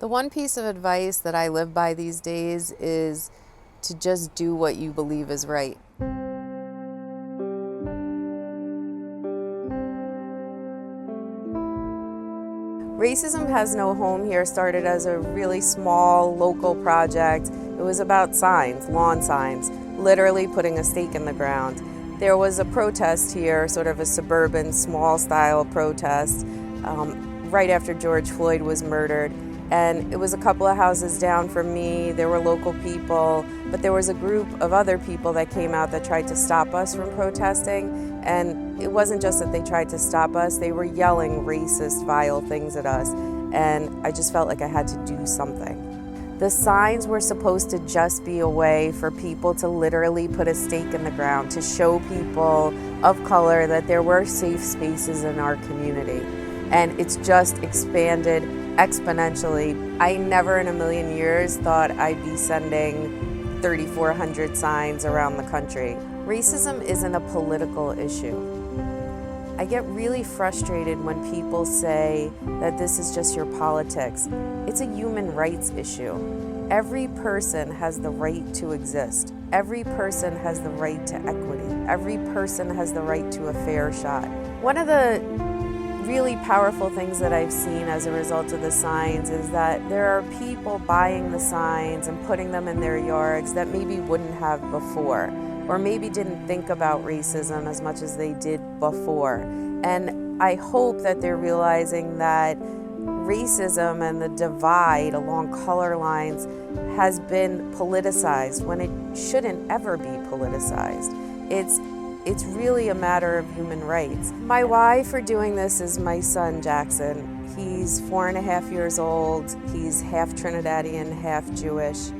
The one piece of advice that I live by these days is to just do what you believe is right. Racism Has No Home Here started as a really small local project. It was about signs, lawn signs, literally putting a stake in the ground. There was a protest here, sort of a suburban, small style protest, right after George Floyd was murdered. And it was a couple of houses down from me. There were local people, but there was a group of other people that came out that tried to stop us from protesting. And it wasn't just that they tried to stop us, they were yelling racist, vile things at us. And I just felt like I had to do something. The signs were supposed to just be a way for people to literally put a stake in the ground, to show people of color that there were safe spaces in our community. And it's just expanded exponentially. I never in a million years thought I'd be sending 3,400 signs around the country. Racism isn't a political issue. I get really frustrated when people say that this is just your politics. It's a human rights issue. Every person has the right to exist. Every person has the right to equity. Every person has the right to a fair shot. One of the really powerful things that I've seen as a result of the signs is that there are people buying the signs and putting them in their yards that maybe wouldn't have before, or maybe didn't think about racism as much as they did before. And I hope that they're realizing that racism and the divide along color lines has been politicized when it shouldn't ever be politicized. It's really a matter of human rights. My why for doing this is my son, Jackson. He's 4.5 years old. He's half Trinidadian, half Jewish.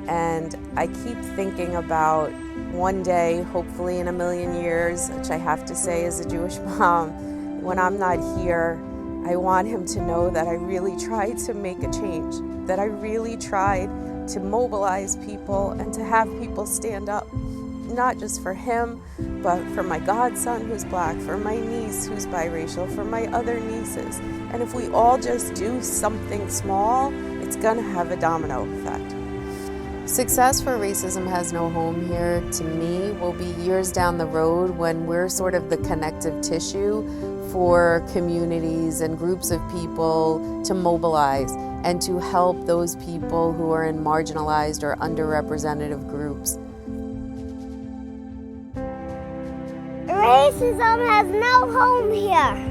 And I keep thinking about one day, hopefully in a million years, which I have to say as a Jewish mom, when I'm not here, I want him to know that I really tried to make a change, that I really tried to mobilize people and to have people stand up. Not just for him, but for my godson who's black, for my niece who's biracial, for my other nieces. And if we all just do something small, it's gonna have a domino effect. Success for Racism Has No Home Here, to me, will be years down the road when we're sort of the connective tissue for communities and groups of people to mobilize and to help those people who are in marginalized or underrepresented groups. Racism has no home here.